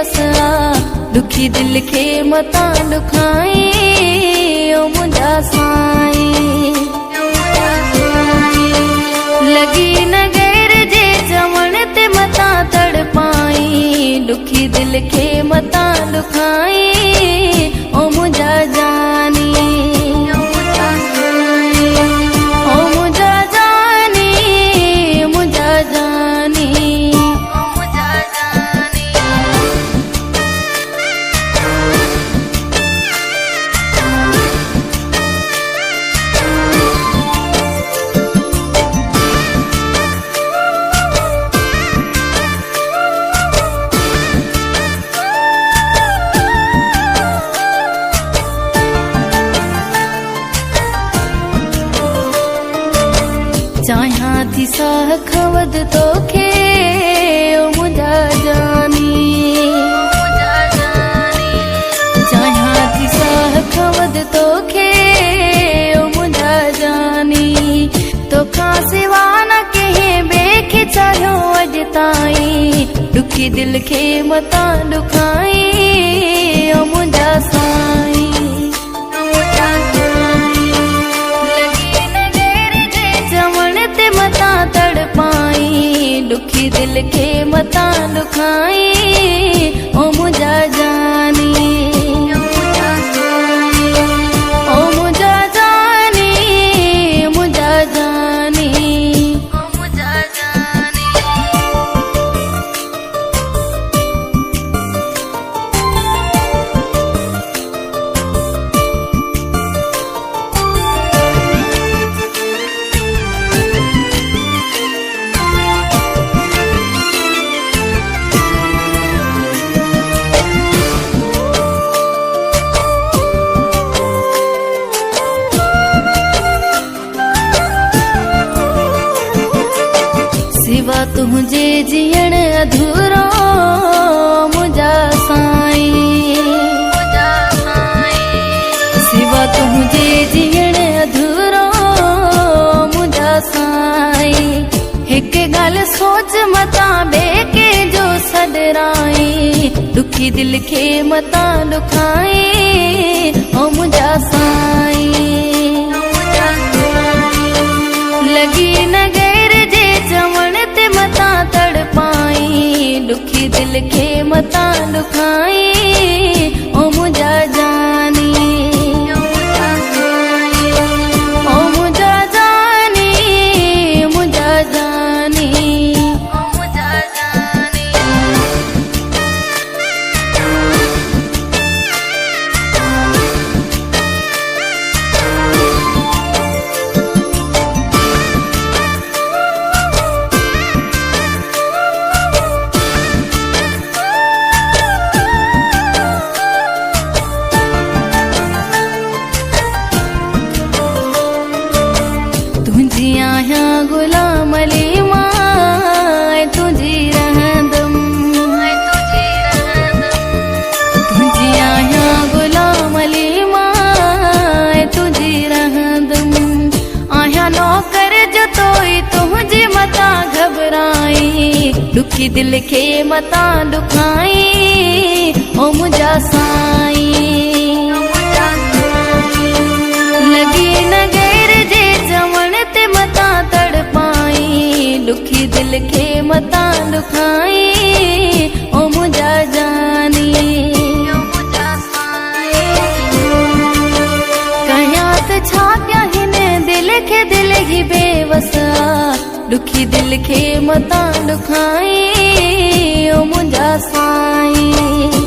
बेवसा दुखी दिल के मता दुखाई ओ मुंजा साईं। लगी न गैर जे चवण ते मता तड़पाई दुखी दिल के मता दुखाई ओ मुंजा जानी। ओ मुंजा जानी मुंजा जानी मुंजा जानी। चाहा थी साह खवद तोखे ओ मुंजा जानी। चाहा थी साह खवद तोखे ओ मुंजा जानी। तोखा सिवा न कहीं बेखे चाहियो अज ताई दुखी दिल के मता दुखाई ओ मुंजा साईं। मता तड़पाई दुखी दिल के मता दुखाई ओ मुंजा जानी। ओ मुंजा जानी मुंजा जानी ओ मुंजा जानी। सिवा तुझे जियण अधूरो मुंजा साईं। सिवा तुझे जियण अधूरो मुंजा साईं। हिक गल सोच मता बेके जो सडराई दुखी दिल के मता दुखाई ओ मुंजा साईं। लगी न गैर जे चवण ते मता तड़पाई दुखी दिल के मता दुखाई ओ मुंजा जानी। ओ मुंजा जानी मुंजा जानी ओ मुंजा जानी। तुझी आया गुलाम अली मां तुझी रहंदम। तुझी आया गुलाम अली मां तुझी रहंदम। आया नौकर जो तोई तुझी मता घबराई दुखी दिल के मता दुखाई ओ मुंजा साईं। लगी न गैर जे चवण ते मता तड़पाई दुखी दिल के मता दुखाई ओ मुंजा जानी। कया त छा पिया हिन दिल के दिल ही बेवसा दुखी दिल के मता दुखाई ओ मुंजा साईं।